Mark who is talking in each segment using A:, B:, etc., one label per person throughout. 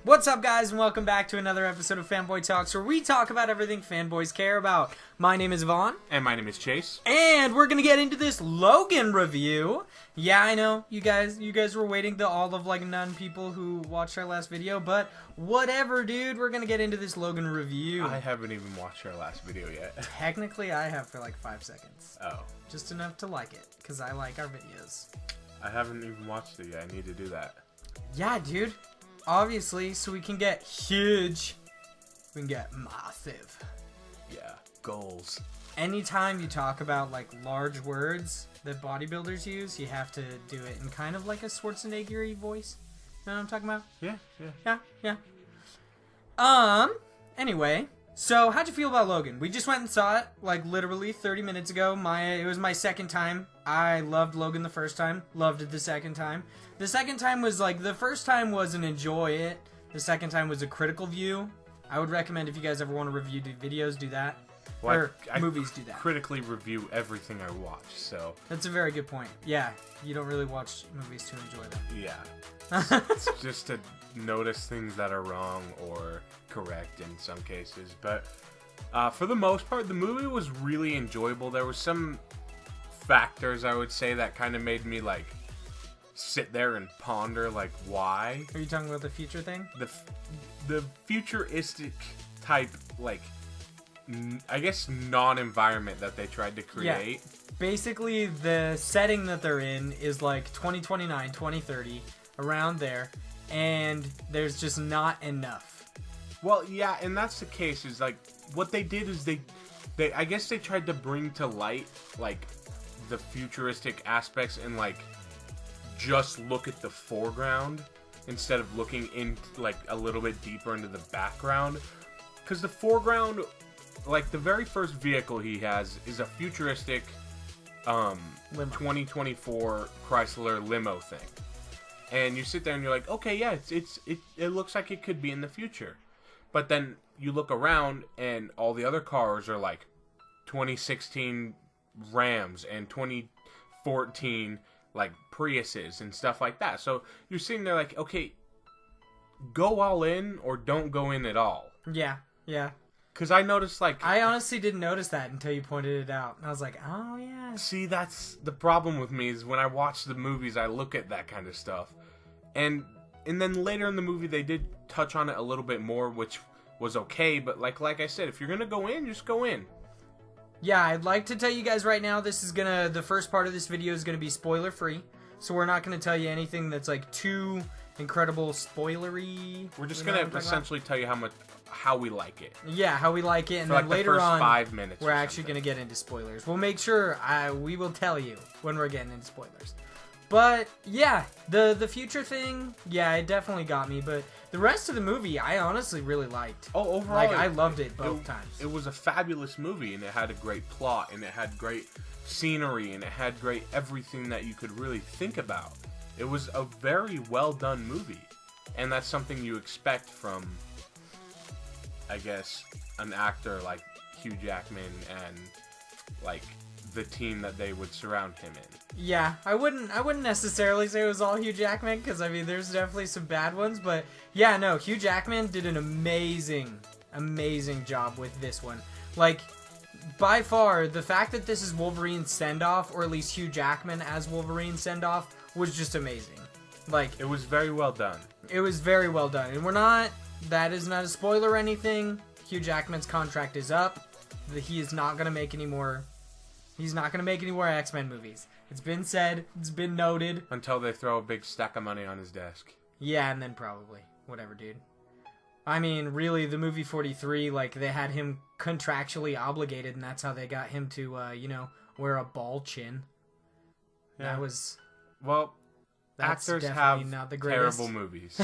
A: What's up, guys, and welcome back to another episode of Fanboy Talks, where we talk about everything fanboys care about. My name is Vaughn.
B: And my name is Chase.
A: And we're gonna get into this Logan review. Yeah, I know, you guys were waiting, all of like none people who watched our last video, but whatever, dude, we're gonna get into this Logan review.
B: I haven't even watched our last video yet.
A: Technically, I have for like 5 seconds.
B: Oh.
A: Just enough to like it, because I like our videos.
B: I haven't even watched it yet. I need to do that.
A: Yeah, dude. Obviously, so we can get huge. We can get massive.
B: Yeah, goals.
A: Anytime you talk about like large words that bodybuilders use, you have to do it in kind of like a Schwarzenegger-y voice. You know what I'm talking about?
B: Yeah.
A: Anyway, so how'd you feel about Logan? We just went and saw it like literally 30 minutes ago. It was my second time. I loved Logan the first time, loved it the second time. The second time was like, the first time was an enjoy it. The second time was a critical view. I would recommend if you guys ever want to review videos, do that.
B: Well,
A: or movies, do that.
B: Critically review everything I watch, so.
A: That's a very good point. Yeah, you don't really watch movies to enjoy them.
B: Yeah. It's just to notice things that are wrong or correct in some cases. But for the most part, the movie was really enjoyable. There were some factors, I would say, that kind of made me like sit there and ponder like why.
A: Are you talking about the future thing?
B: The futuristic type, like, I guess, non-environment that they tried to create.
A: Yeah. Basically, the setting that they're in is like 2029, 2030, around there, and there's just not enough.
B: Well, yeah, and that's the case. Is like what they did is they I guess they tried to bring to light like the futuristic aspects and like just look at the foreground instead of looking in like a little bit deeper into the background, because the foreground, like the very first vehicle he has is a futuristic 2024 Chrysler limo thing, and you sit there and you're like, okay, yeah, it looks like it could be in the future. But then you look around and all the other cars are like 2016 Rams and 2014 like Priuses and stuff like that. So you're sitting there like, okay, go all in or don't go in at all.
A: Yeah.
B: Because I noticed, like,
A: I honestly didn't notice that until you pointed it out. I was like, oh yeah.
B: See, that's the problem with me, is when I watch the movies, I look at that kind of stuff. And then later in the movie, they did touch on it a little bit more, which was okay. But like I said, if you're going to go in, just go in.
A: Yeah, I'd like to tell you guys right now, the first part of this video is gonna be spoiler free. So we're not gonna tell you anything that's like too incredible spoilery.
B: We're just gonna essentially tell you how we like it.
A: Yeah, how we like it, and
B: for
A: then
B: like
A: later
B: the first
A: on
B: 5 minutes
A: we're actually gonna get into spoilers. We'll make sure we will tell you when we're getting into spoilers. But yeah, the future thing, yeah, it definitely got me. But the rest of the movie, I honestly really liked.
B: Oh, overall,
A: like I loved it both times.
B: It was a fabulous movie, and it had a great plot, and it had great scenery, and it had great everything that you could really think about. It was a very well done movie, and that's something you expect from, I guess, an actor like Hugh Jackman and like the team that they would surround him in.
A: Yeah, I wouldn't necessarily say it was all Hugh Jackman, because I mean there's definitely some bad ones, but yeah, no, Hugh Jackman did an amazing job with this one. Like, by far, the fact that this is Wolverine's send-off, or at least Hugh Jackman as Wolverine's send-off, was just amazing. Like,
B: it was very well done.
A: It was very well done, and that is not a spoiler or anything. Hugh Jackman's contract is up. He is not gonna make any more. He's not going to make any more X-Men movies. It's been said. It's been noted.
B: Until they throw a big stack of money on his desk.
A: Yeah, and then probably. Whatever, dude. I mean, really, the movie 43, like, they had him contractually obligated, and that's how they got him to, wear a ball chin. Yeah. That was...
B: Well, actors have
A: not the
B: terrible movies.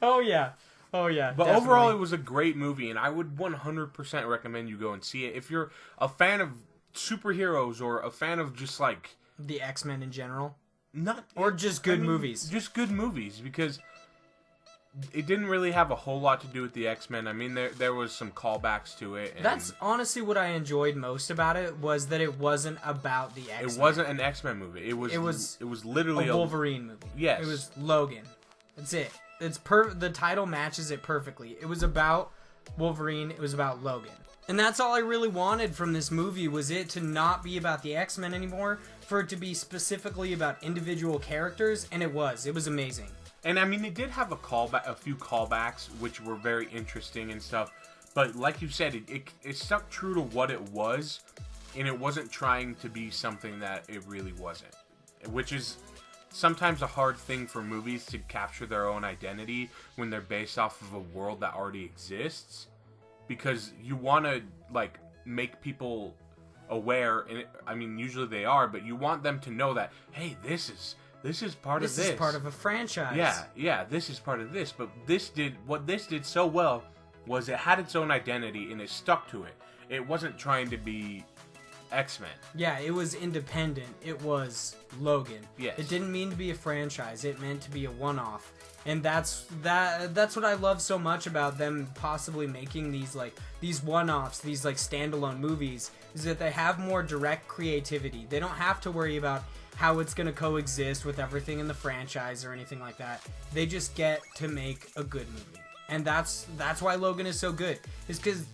A: Oh, yeah. Oh, yeah.
B: But
A: definitely.
B: Overall, it was a great movie, and I would 100% recommend you go and see it. If you're a fan of superheroes or a fan of just like
A: the X-Men in general,
B: just
A: good movies,
B: because it didn't really have a whole lot to do with the X-Men. I mean, there was some callbacks to it. And
A: that's honestly what I enjoyed most about it, was that it wasn't about the X-Men.
B: It wasn't an X-Men movie. It was literally
A: a Wolverine movie.
B: Yes,
A: it was Logan. That's it. The title matches it perfectly. It was about Wolverine. It was about Logan. And that's all I really wanted from this movie, was it to not be about the X-Men anymore, for it to be specifically about individual characters, and it was. It was amazing.
B: And I mean, it did have a few callbacks, which were very interesting and stuff. But like you said, it stuck true to what it was, and it wasn't trying to be something that it really wasn't. Which is sometimes a hard thing for movies to capture their own identity when they're based off of a world that already exists. Because you want to, like, make people aware, and I mean, usually they are, but you want them to know that, hey, this is part of this.
A: This is part of a franchise.
B: Yeah, this is part of this. But what this did so well was it had its own identity, and it stuck to it. It wasn't trying to be X-Men.
A: Yeah, it was independent. It was Logan.
B: Yes.
A: It didn't mean to be a franchise. It meant to be a one-off. And that's what I love so much about them possibly making these one-offs, these like standalone movies, is that they have more direct creativity. They don't have to worry about how it's going to coexist with everything in the franchise or anything like that. They just get to make a good movie. And that's why Logan is so good. Is because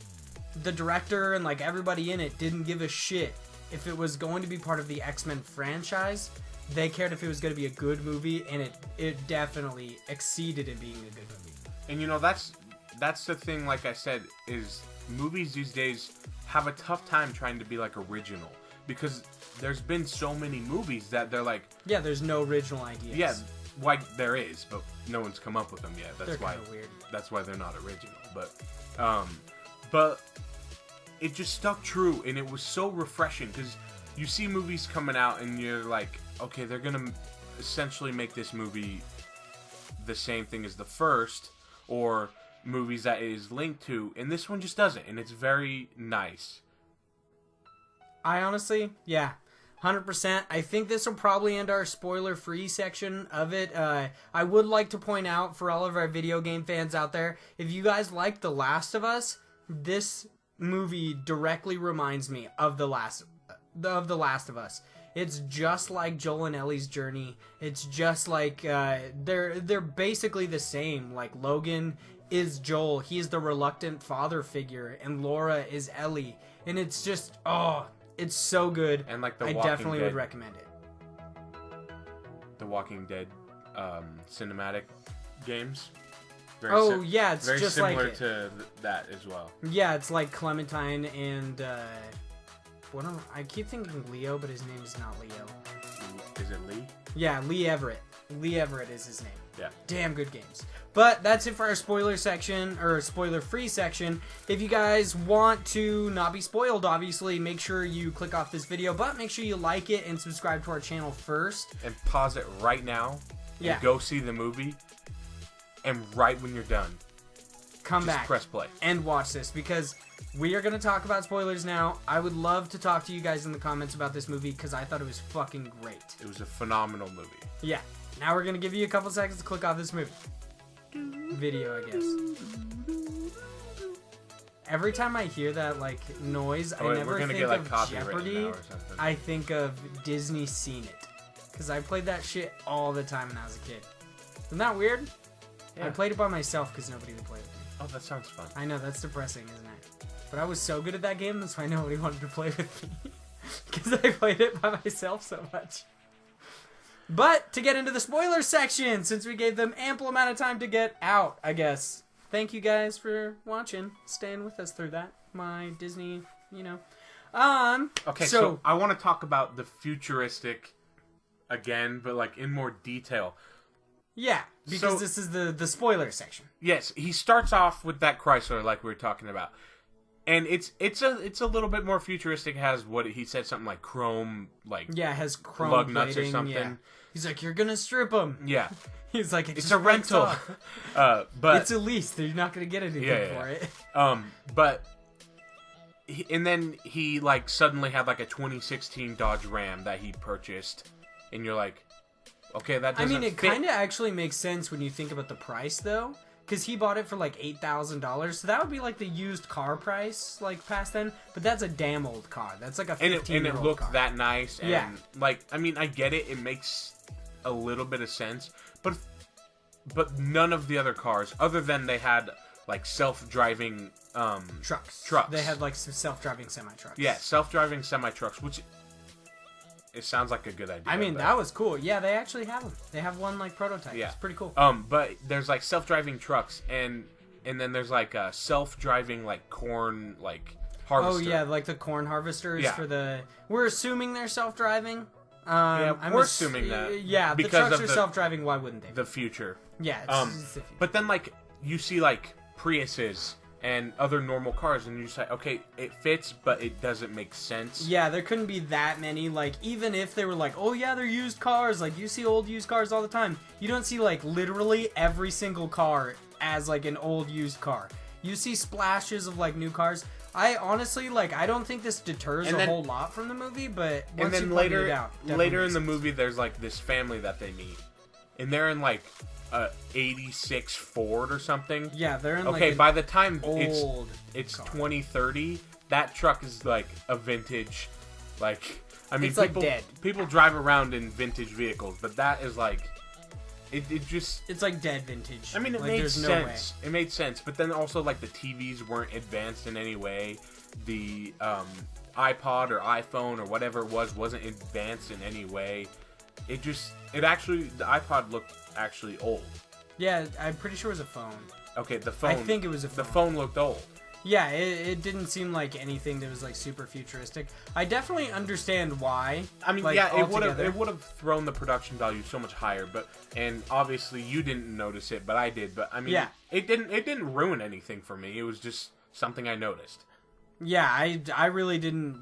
A: the director and like everybody in it didn't give a shit if it was going to be part of the X-Men franchise. They cared if it was going to be a good movie, and it definitely exceeded in being a good movie.
B: And you know, that's the thing, like I said, is movies these days have a tough time trying to be like original, because there's been so many movies that they're like,
A: yeah, there's no original ideas.
B: Yeah, why there is, but no one's come up with them yet.
A: They're kind of weird.
B: That's why they're not original. But it just stuck true, and it was so refreshing, because you see movies coming out and you're like, okay, they're gonna essentially make this movie the same thing as the first, or movies that it is linked to, and this one just doesn't, and it's very nice.
A: I honestly, yeah, 100%. I think this will probably end our spoiler-free section of it. I would like to point out for all of our video game fans out there, if you guys like The Last of Us, this movie directly reminds me of The Last of Us. It's just like Joel and Ellie's journey. It's just like they're basically the same. Like Logan is Joel, he's the reluctant father figure, and Laura is Ellie. And it's just it's so good.
B: And like
A: I definitely would recommend it.
B: The Walking Dead cinematic games.
A: Yeah, it's
B: very
A: just
B: similar
A: like
B: to that as well.
A: Yeah, it's like Clementine and I keep thinking Leo, but his name is not Leo.
B: Is it Lee?
A: Yeah, Lee Everett. Lee Everett is his name.
B: Yeah.
A: Damn good games. But that's it for our spoiler section, or spoiler-free section. If you guys want to not be spoiled, obviously, make sure you click off this video, but make sure you like it and subscribe to our channel first.
B: And pause it right now.
A: Yeah.
B: And go see the movie. And right when you're done,
A: come back,
B: press play,
A: and watch this, because we are going to talk about spoilers now. I would love to talk to you guys in the comments about this movie, because I thought it was fucking great.
B: It was a phenomenal movie.
A: Yeah. Now we're going to give you a couple seconds to click off this movie. Video, I guess. Every time I hear that, like, noise, I never think of Jeopardy. I think of Disney Seen It. Because I played that shit all the time when I was a kid. Isn't that weird? Yeah. I played it by myself because nobody would play with me.
B: Oh, that sounds fun.
A: I know, that's depressing, isn't it? But I was so good at that game, that's why nobody wanted to play with me. Because I played it by myself so much. But, to get into the spoiler section, since we gave them ample amount of time to get out, I guess. Thank you guys for watching, staying with us through that. My Disney,
B: Okay, so I want to talk about the futuristic again, but like in more detail.
A: Yeah, because this is the spoiler section.
B: Yes, he starts off with that Chrysler like we were talking about. And it's a little bit more futuristic. It has what he said, something like chrome, like
A: it has chrome
B: lug
A: plating,
B: nuts or something.
A: Yeah. He's like, you're gonna strip them.
B: Yeah,
A: he's like,
B: it's a rental, but
A: it's a lease. They're not gonna get anything for it.
B: But and then he like suddenly had like a 2016 Dodge Ram that he purchased, and you're like, okay, that doesn't.
A: I mean, it kind of actually makes sense when you think about the price, though. Because he bought it for like $8,000, so that would be like the used car price, like past then. But that's a damn old car. That's like a 15-year-old car. And it looked
B: that nice. And
A: yeah.
B: Like, I mean, I get it. It makes a little bit of sense. but none of the other cars, other than they had like self-driving
A: trucks.
B: Trucks.
A: They had like some self-driving semi-trucks.
B: Yeah, self-driving semi-trucks, which it sounds like a good idea.
A: I mean,
B: but...
A: that was cool. Yeah, they actually have them. They have one like prototype.
B: Yeah.
A: It's pretty cool.
B: But there's like self-driving trucks, and then there's like a self-driving like corn like harvester.
A: Oh yeah, like the corn harvesters for the. We're assuming they're self-driving.
B: We're assuming that.
A: Yeah,
B: because
A: the trucks
B: of
A: are self-driving. Why wouldn't they?
B: The future.
A: Yeah, it's the future.
B: But then like you see like Priuses and other normal cars, and you say, okay, it fits, but it doesn't make sense.
A: Yeah, there couldn't be that many. Like, even if they were like, oh yeah, they're used cars. Like, you see old used cars all the time. You don't see like literally every single car as like an old used car. You see splashes of like new cars. I honestly like. I don't think this deters a whole lot from the movie, but once
B: and then
A: you
B: later,
A: it out,
B: later in the movie, there's like this family that they meet, and they're in like a '86 Ford or something.
A: Yeah, they're in
B: okay.
A: Like
B: by the time it's
A: car.
B: 2030, that truck is like a vintage. Like, I mean,
A: it's
B: people
A: like dead.
B: People drive around in vintage vehicles, but that is like. It just...
A: It's like dead vintage.
B: I mean, it
A: like,
B: made
A: there's
B: sense.
A: No way.
B: It made sense. But then also, like, the TVs weren't advanced in any way. The iPod or iPhone or whatever it wasn't advanced in any way. It just... It actually... The iPod looked actually old.
A: Yeah, I'm pretty sure it was a phone.
B: Okay, the phone...
A: I think it was a phone.
B: The phone looked old.
A: Yeah, it didn't seem like anything that was like super futuristic. I definitely understand why.
B: I mean,
A: like,
B: yeah, it
A: altogether.
B: would have thrown the production value so much higher, and obviously you didn't notice it, but I did. But I mean,
A: yeah.
B: it didn't ruin anything for me. It was just something I noticed.
A: Yeah, I really didn't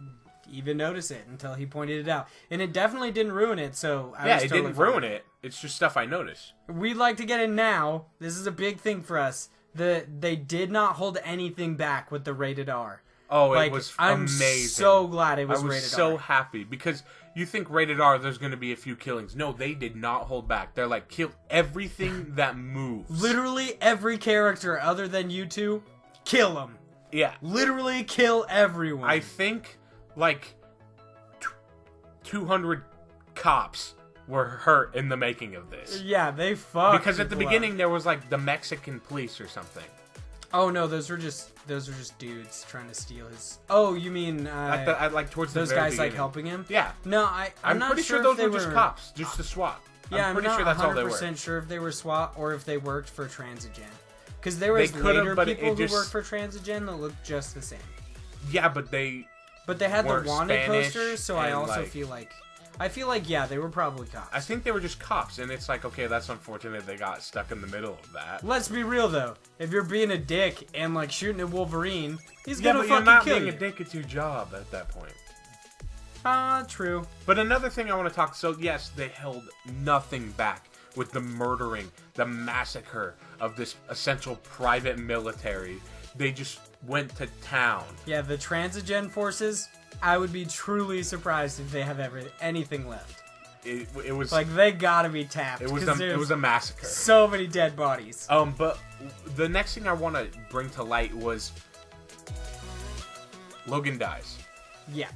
A: even notice it until he pointed it out, and it definitely didn't ruin it. So
B: it didn't ruin it. It's just stuff I noticed.
A: We'd like to get in now. This is a big thing for us. They did not hold anything back with the rated R.
B: Oh,
A: like,
B: it was
A: I'm
B: amazing.
A: So glad it was rated R.
B: I was so happy because you think rated R, there's going to be a few killings. No, they did not hold back. They're like, kill everything that moves.
A: Literally every character other than you two, kill them.
B: Yeah.
A: Literally kill everyone.
B: I think like 200 cops were hurt in the making of this.
A: Yeah, they fucked.
B: Because at the beginning there was like the Mexican police or something.
A: Oh no, those were just dudes trying to steal his. Oh, you mean
B: at like towards
A: those
B: the very
A: guys
B: beginning.
A: like helping him?
B: Yeah.
A: No, I'm not
B: pretty sure those were just cops, just the SWAT.
A: Yeah,
B: I'm pretty
A: not
B: sure that's all they were.
A: 100% sure if they were SWAT or if they worked for Transigen. Because there was later people who worked for Transigen that looked just the same.
B: Yeah, but they
A: had the wanted
B: Spanish
A: posters, so I also feel like yeah, they were probably cops.
B: I think they were just cops, and it's like, okay, that's unfortunate they got stuck in the middle of that.
A: Let's be real though. If you're being a dick and like shooting at Wolverine, he's
B: yeah,
A: gonna
B: but
A: fucking
B: you're not
A: kill
B: being
A: you.
B: a dick. It's your job at that point.
A: True.
B: But another thing I want to talk. So yes, they held nothing back with the murdering, the massacre of this essential private military. They just went to town.
A: Yeah, the Transigen forces. I would be truly surprised if they have anything left.
B: It was
A: like they gotta be tapped.
B: It was a massacre.
A: So many dead bodies.
B: But the next thing I want to bring to light was Logan dies.
A: Yeah,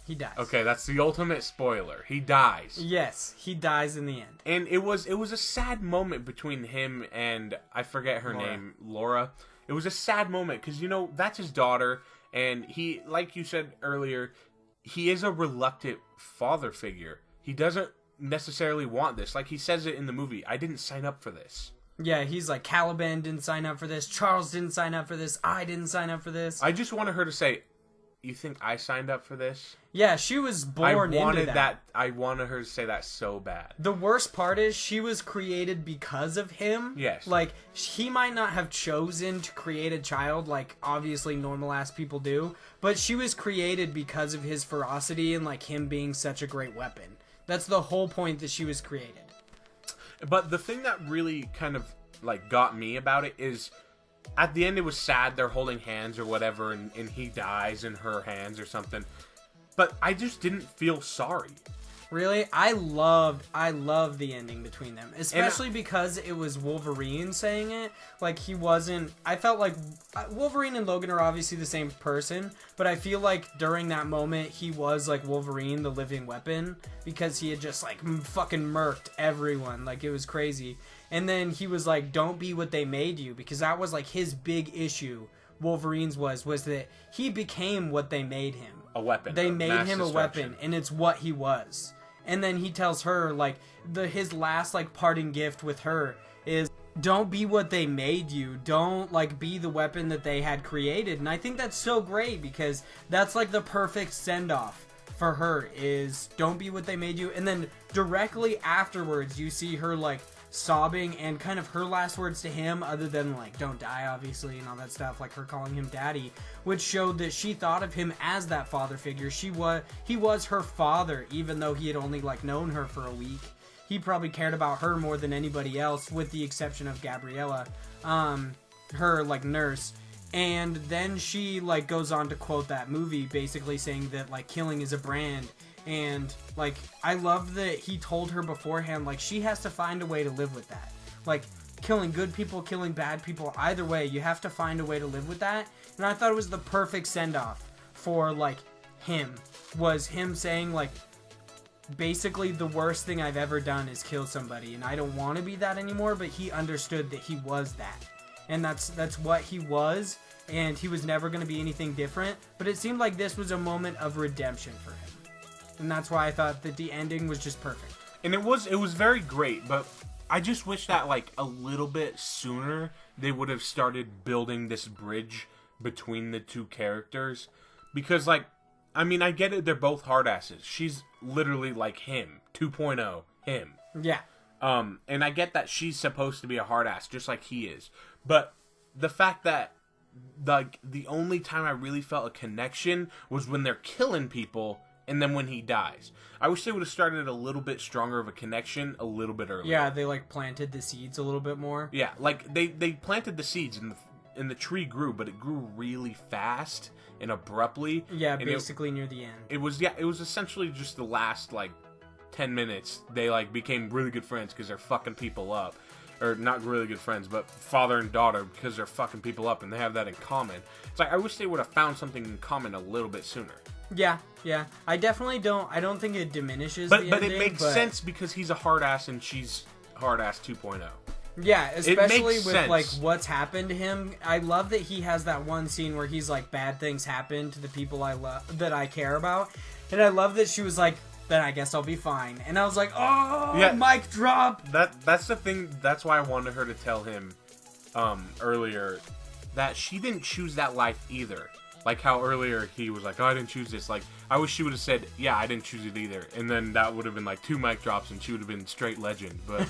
A: he dies.
B: Okay, that's the ultimate spoiler. He dies.
A: Yes, he dies in the end.
B: And it was a sad moment between him and I forget her name, Laura. It was a sad moment because that's his daughter, and he, like you said earlier, he is a reluctant father figure. He doesn't necessarily want this. Like he says it in the movie, I didn't sign up for this.
A: Yeah, he's like, Caliban didn't sign up for this. Charles didn't sign up for this. I didn't sign up for this.
B: I just wanted her to say, you think I signed up for this?
A: Yeah, she was born into that.
B: I wanted her to say that so bad.
A: The worst part is she was created because of him.
B: Yes.
A: Like, he might not have chosen to create a child like obviously normal ass people do, but she was created because of his ferocity and like him being such a great weapon. That's the whole point that she was created.
B: But the thing that really kind of like got me about it is at the end it was sad they're holding hands or whatever and he dies in her hands or something. But I just didn't feel sorry.
A: Really? I loved the ending between them. Especially because it was Wolverine saying it. Like, he wasn't... I felt like... Wolverine and Logan are obviously the same person, but I feel like during that moment, he was, like, Wolverine, the living weapon, because he had just, like, fucking murked everyone. Like, it was crazy. And then he was like, don't be what they made you, because that was, like, his big issue. Wolverine's was that he became what they made him.
B: A weapon.
A: They made him a weapon, and it's what he was. And then he tells her, like, his last, like, parting gift with her is, don't be what they made you. Don't, like, be the weapon that they had created. And I think that's so great, because that's, like, the perfect send-off for her, is don't be what they made you. And then directly afterwards, you see her, like, sobbing, and kind of her last words to him, other than, like, don't die, obviously, and all that stuff, like her calling him daddy, which showed that she thought of him as that father figure. He was her father, even though he had only, like, known her for a week. He probably cared about her more than anybody else, with the exception of Gabriella, her, like, nurse. And then she, like, goes on to quote that movie, basically saying that, like, killing is a brand. And, like, I love that he told her beforehand, like, she has to find a way to live with that. Like, killing good people, killing bad people, either way, you have to find a way to live with that. And I thought it was the perfect send-off for, like, him. Was him saying, like, basically the worst thing I've ever done is kill somebody, and I don't want to be that anymore, but he understood that he was that. And that's what he was, and he was never going to be anything different. But it seemed like this was a moment of redemption for him. And that's why I thought that the ending was just perfect.
B: And it was very great, but I just wish that, like, a little bit sooner they would have started building this bridge between the two characters. Because, like, I mean, I get it, they're both hard asses. She's literally like him, 2.0, him.
A: Yeah.
B: And I get that she's supposed to be a hard ass, just like he is. But the fact that, like, the only time I really felt a connection was when they're killing people, and then when he dies. I wish they would have started a little bit stronger of a connection a little bit earlier.
A: Yeah, they, like, planted the seeds a little bit more.
B: Yeah, like, they planted the seeds, and the tree grew, but it grew really fast and abruptly.
A: Yeah,
B: and
A: basically near the end.
B: It was essentially just the last, like, 10 minutes. They, like, became really good friends because they're fucking people up. Or not really good friends, but father and daughter, because they're fucking people up, and they have that in common. It's like, I wish they would have found something in common a little bit sooner.
A: Yeah. I definitely don't. I don't think it diminishes
B: but
A: the ending.
B: But it makes sense because he's a hard ass and she's hard ass 2.0.
A: Yeah, especially with
B: sense.
A: Like what's happened to him. I love that he has that one scene where he's like, bad things happen to the people I love, that I care about, and I love that she was like, then I guess I'll be fine. And I was like, oh, yeah, mic drop.
B: That's the thing. That's why I wanted her to tell him earlier that she didn't choose that life either. Like how earlier he was like, oh, I didn't choose this. Like, I wish she would have said, yeah, I didn't choose it either. And then that would have been like 2 mic drops and she would have been straight legend. But,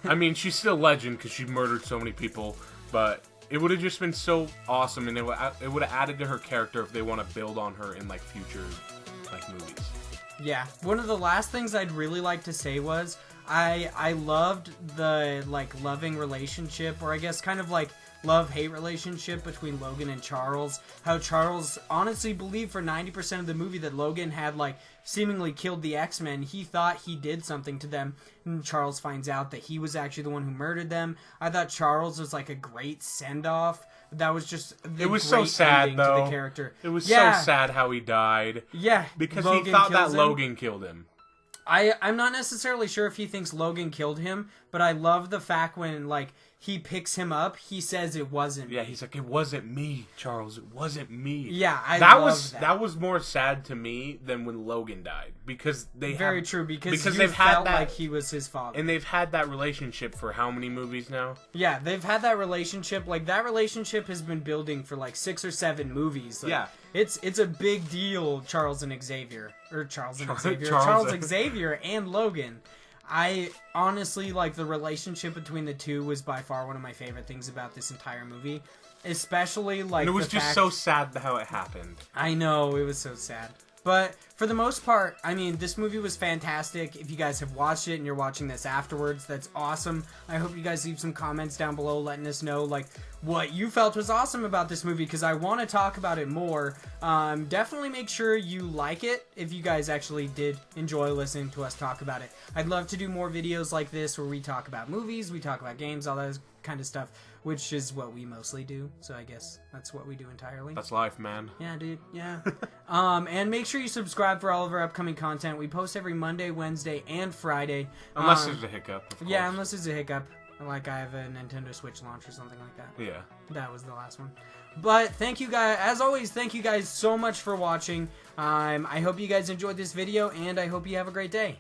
B: I mean, she's still legend because she murdered so many people. But it would have just been so awesome. And it would have added to her character if they want to build on her in, like, future, like, movies.
A: Yeah. One of the last things I'd really like to say was I loved the, like, loving relationship, or I guess kind of like love-hate relationship between Logan and Charles. How Charles honestly believed for 90% of the movie that Logan had, like, seemingly killed the X-Men. He thought he did something to them, and Charles finds out that he was actually the one who murdered them. I thought Charles was, like, a great send-off. That was just the
B: It was so sad, though.
A: To the character.
B: It was so sad how he died.
A: Yeah.
B: Because Logan he thought that Logan killed him.
A: I'm not necessarily sure if he thinks Logan killed him, but I love the fact when, like, he picks him up, he says it wasn't me.
B: Yeah, he's like, it wasn't me, Charles. It wasn't me.
A: Yeah, I love that.
B: That was more sad to me than when Logan died. Because they
A: Very true, because
B: they've
A: felt
B: had that,
A: like he was his father.
B: And they've had that relationship for how many movies now?
A: Yeah, they've had that relationship. Like, that relationship has been building for, like, 6 or 7 movies. Like,
B: yeah.
A: It's a big deal, Charles Xavier and Logan. I honestly, like, the relationship between the two was by far one of my favorite things about this entire movie. Especially, like,
B: and it was just so sad how it happened.
A: I know, it was so sad. But for the most part, I mean, this movie was fantastic. If you guys have watched it and you're watching this afterwards, that's awesome. I hope you guys leave some comments down below letting us know, like, what you felt was awesome about this movie, because I want to talk about it more. Definitely make sure you like it if you guys actually did enjoy listening to us talk about it. I'd love to do more videos like this where we talk about movies, we talk about games, all that kind of stuff, which is what we mostly do. So I guess that's what we do entirely.
B: That's life, man.
A: Yeah, dude. Yeah. And make sure you subscribe for all of our upcoming content. We post every Monday, Wednesday, and Friday.
B: Unless there's a hiccup, of course.
A: Yeah, unless there's a hiccup. Like I have a Nintendo Switch launch or something like that.
B: Yeah.
A: That was the last one. But thank you guys, as always, thank you guys so much for watching. I hope you guys enjoyed this video, and I hope you have a great day.